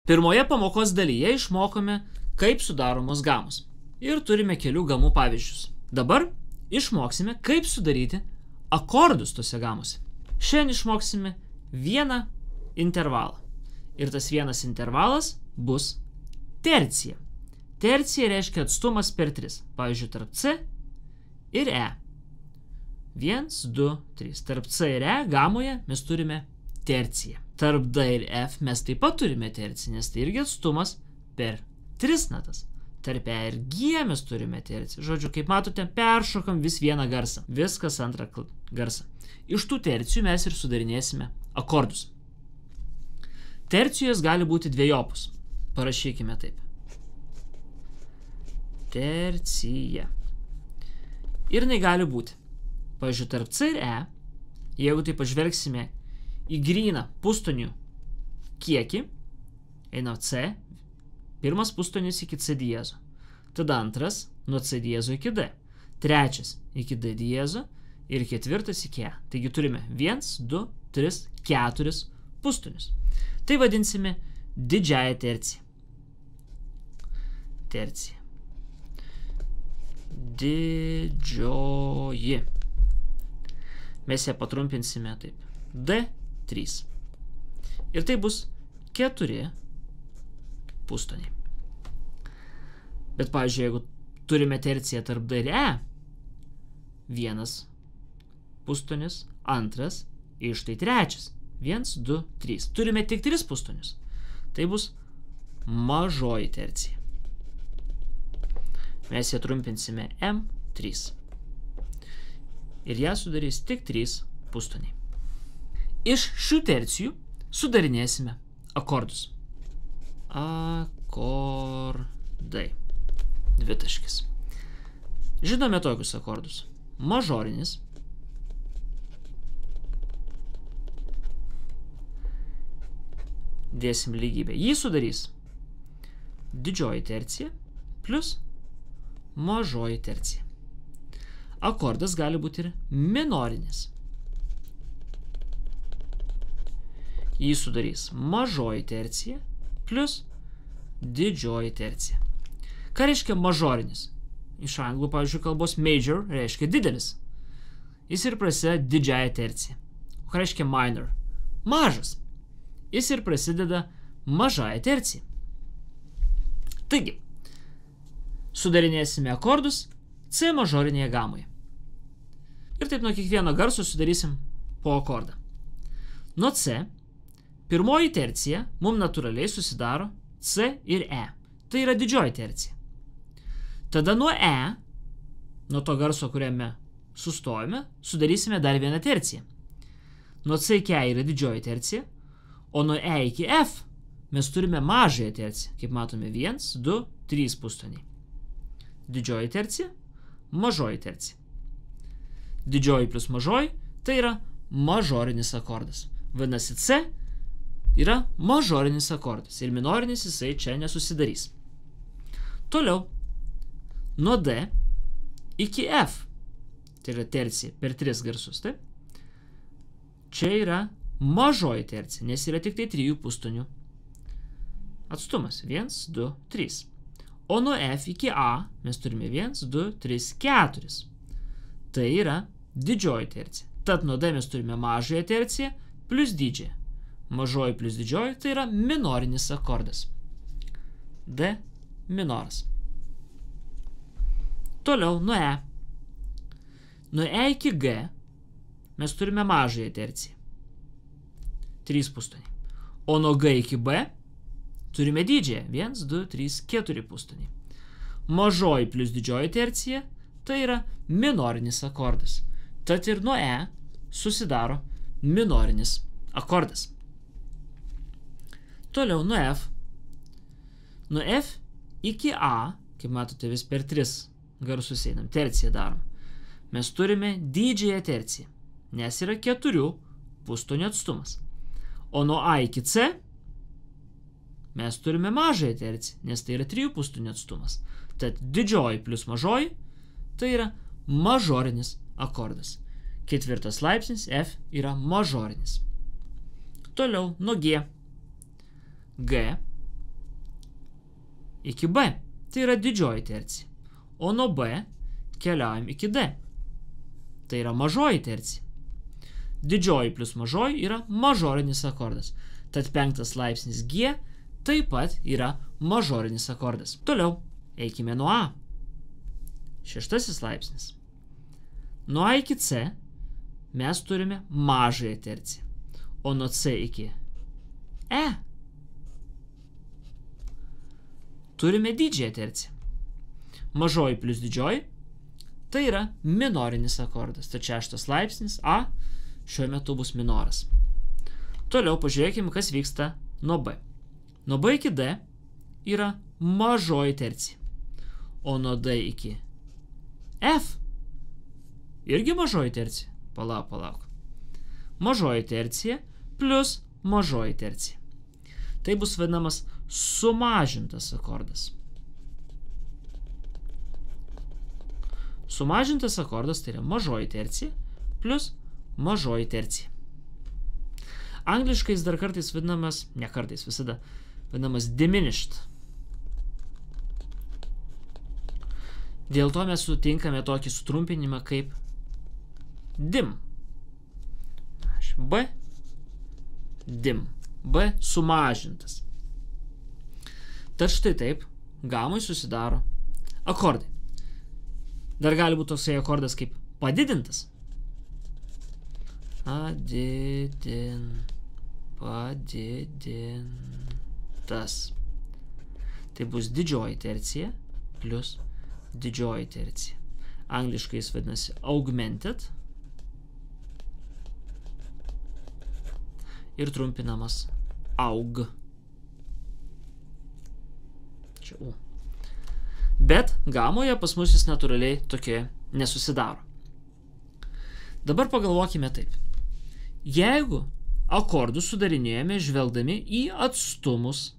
Pirmoje pamokos dalyje išmokome, kaip sudaromos gamos. Ir turime kelių gamų pavyzdžius. Dabar išmoksime, kaip sudaryti akordus tose gamose. Šiandien išmoksime vieną intervalą. Ir tas vienas intervalas bus tercija. Tercija reiškia atstumas per 3. Pavyzdžiui, tarp C ir E. 1, 2, 3. Tarp C ir E gamoje mes turime terciją. Tarp D ir F mes taip pat turime terciją, nes tai irgi atstumas per 3 natas. Tarp E ir G mes turime terciją. Žodžiu, kaip matote, peršokam vis vieną garsą. Viskas antrą garsą. Iš tų tercijų mes ir sudarinėsime akordus. Tercijos gali būti dvejopus. Parašykime taip. Tercija. Ir jinai gali būti. Pavyzdžiui, tarp C ir E, jeigu tai pažvelgsime į gryną pustonių kiekį, eina C, pirmas pustonis iki C diezo, tada antras nuo C diezo iki D, trečias iki D diezo ir ketvirtas iki E. Taigi turime 1, 2, 3, 4 pustonius. Tai vadinsime didžiąją terciją. Tercija. Didžioji. Mes ją patrumpinsime taip. D3. Ir tai bus 4 pustoniai. Bet, pavyzdžiui, jeigu turime terciją tarp D ir E, vienas pustonis, antras ir štai trečias. 1, 2, 3. Turime tik 3 pustonius. Tai bus mažoji tercija. Mes ją trumpinsime M3. Ir ją sudarys tik 3 pustoniai. Iš šių tercijų sudarinėsime akordus. Akordai. Dvitaškis. Žinome tokius akordus. Mažorinis. Dėsim lygybę. Jį sudarys didžioji tercija plus mažoji tercija. Akordas gali būti ir minorinis. Jį sudarys mažoji tercija plus didžioji tercija. Ką reiškia mažorinis? Iš anglų, pavyzdžiui, kalbos major reiškia didelis. Jis ir prasideda didžiąją terciją. O ką reiškia minor? Mažas. Jis ir prasideda mažąją terciją. Taigi, sudarinėsime akordus C mažorinėje gamoje. Ir taip nuo kiekvieno garso sudarysim po akordą. Nuo C pirmoji tercija mums natūraliai susidaro C ir E. Tai yra didžioji tercija. Tada nuo E, nuo to garso, kuriame sustojame, sudarysime dar vieną terciją. Nuo C iki E yra didžioji tercija, o nuo E iki F mes turime mažąją terciją. Kaip matome, 1, 2, 3 pustoniai. Didžioji tercija, mažoji tercija. Didžioji plus mažoji tai yra mažorinis akordas. Vadinasi, C yra mažorinis akordas ir minorinis jisai čia nesusidarys. Toliau, nuo D iki F, tai yra tercija per 3 garsus, taip? Čia yra mažoji tercija, nes yra tik tai 3 pustonių atstumas. 1, 2, 3. O nuo F iki A mes turime 1, 2, 3, 4. Tai yra didžioji tercija. Tad nuo D mes turime mažąją terciją plus didžiąją. Mažoji plus didžioji tai yra minorinis akordas. D minoras. Toliau nuo E. Nuo E iki G mes turime mažąją terciją. 3 pustoniai. O nuo G iki B turime didžiąją. 1, 2, 3, 4 pustoniai. Mažoji plus didžioji tercija tai yra minorinis akordas. Tad ir nuo E susidaro minorinis akordas. Toliau nuo F. Nuo F iki A, kaip matote, vis per 3 garsus einam, terciją darom. Mes turime didžiąją terciją, nes yra 4 pustonių atstumas. O nuo A iki C mes turime mažąją terciją, nes tai yra 3 pustonių atstumas. Tad didžioji plus mažoji tai yra mažorinis akordas. 4 laipsnis F yra mažorinis. Toliau nuo G. G iki B. Tai yra didžioji tercija. O nuo B keliaujam iki D. Tai yra mažoji tercija. Didžioji plus mažoji yra mažorinis akordas. Tad 5 laipsnis G taip pat yra mažorinis akordas. Toliau, eikime nuo A. 6 laipsnis. Nuo A iki C mes turime mažąją terciją. O nuo C iki E turime didžiąją terciją. Mažoji plus didžioji tai yra minorinis akordas. Tad 6 laipsnis A šiuo metu bus minoras. Toliau pažiūrėkime, kas vyksta nuo B. Nuo B iki D yra mažoji tercija. O nuo D iki F irgi mažoji tercija. Palauk. Mažoji tercija plus mažoji tercija. Tai bus vadinamas sumažintas akordas. Sumažintas akordas tai yra mažoji tercija plus mažoji tercija. Angliškai jis dar kartais vadinamas, ne kartais, visada vadinamas diminished. Dėl to mes sutinkame tokį sutrumpinimą kaip dim. B dim. B sumažintas. Tad štai taip gamai susidaro akordai. Dar gali būti toksai akordas kaip padidintas. Padidintas. Tai bus didžioji tercija plus didžioji tercija. Angliškai jis vadinasi augmented ir trumpinamas aug. Čia U. Bet gamoje pas mus jis natūraliai tokie nesusidaro. Dabar pagalvokime taip. Jeigu akordus sudarinėjame žvelgdami į atstumus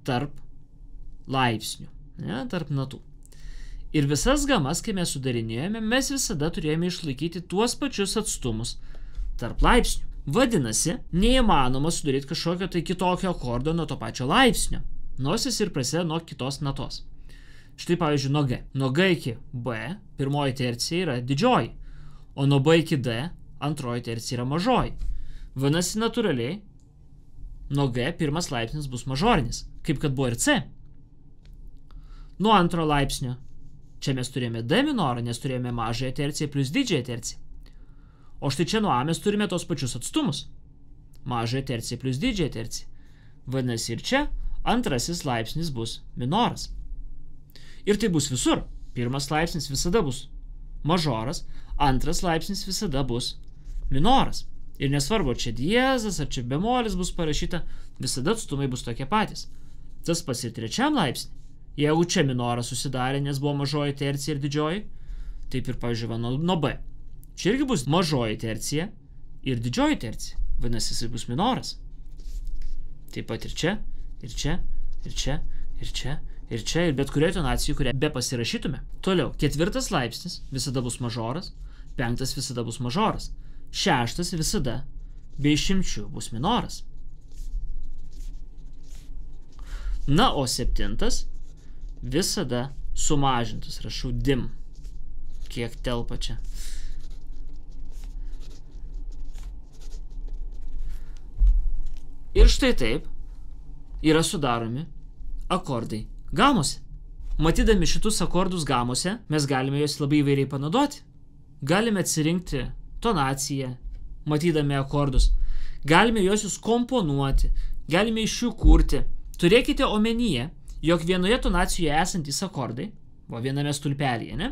tarp laipsnių, tarp natų. Ir visas gamas, kai mes sudarinėjome, mes visada turėjome išlaikyti tuos pačius atstumus tarp laipsnių. Vadinasi, neįmanoma sudaryti kažkokio tai kitokio akordo nuo to pačio laipsnio, nors jis ir prasideda nuo kitos natos. Štai pavyzdžiui, nuo G. Nuo G iki B pirmoji tercija yra didžioji, o nuo B iki D antroji tercija yra mažoji. Vadinasi, natūraliai nuo G pirmas laipsnis bus mažorinis, kaip kad buvo ir C. Nuo antro laipsnio čia mes turėjome D minorą, nes turėjome mažąją terciją plus didžiąją terciją. O štai čia nuo A mes turime tos pačius atstumus. Mažąją terciją plus didžiąją terciją. Vadinasi, ir čia antrasis laipsnis bus minoras. Ir tai bus visur. Pirmas laipsnis visada bus mažoras, antras laipsnis visada bus minoras. Ir nesvarbu, ar čia diezas, ar čia bemolis bus parašyta, visada atstumai bus tokie patys. Tas pats ir trečiam laipsnį. Jeigu čia minoras susidarė, nes buvo mažoji tercija ir didžioji, taip ir, pavyzdžiui, nuo B. Čia irgi bus mažoji tercija ir didžioji tercija. Vadinasi, jis bus minoras. Taip pat ir čia, ir čia, ir čia, ir čia, ir čia, ir bet kurioje tonacijoje, kurią be pasirašytume. Toliau, 4 laipsnis visada bus mažoras, 5 visada bus mažoras, 6 visada, be išimčių, bus minoras. Na, o 7 visada sumažintas, rašau dim. Kiek telpa čia. Ir štai taip yra sudaromi akordai gamose. Matydami šitus akordus gamose, mes galime juos labai įvairiai panaudoti. Galime atsirinkti tonaciją, matydami akordus. Galime juos komponuoti, galime iš jų kurti. Turėkite omenyje, jog vienoje tonacijoje esantys akordai, viename stulpelyje,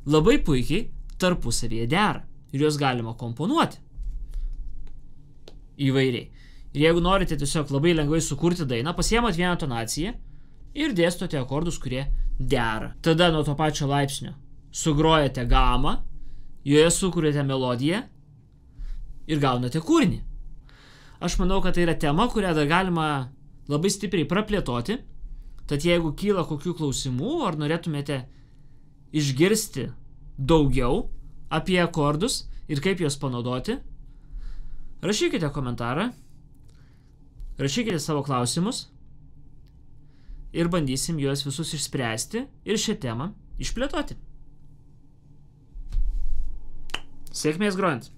labai puikiai tarpusavyje dera. Ir juos galima komponuoti įvairiai. Ir jeigu norite tiesiog labai lengvai sukurti dainą, pasiemat vieną tonaciją ir dėstote akordus, kurie dera. Tada nuo to pačio laipsnio sugrojate gamą, joje sukūrėte melodiją ir gaunate kūrinį. Aš manau, kad tai yra tema, kurią dar galima labai stipriai praplėtoti. Tad jeigu kyla kokių klausimų, ar norėtumėte išgirsti daugiau apie akordus ir kaip juos panaudoti, rašykite komentarą, rašykite savo klausimus ir bandysim juos visus išspręsti ir šią temą išplėtoti. Sėkmės grojant.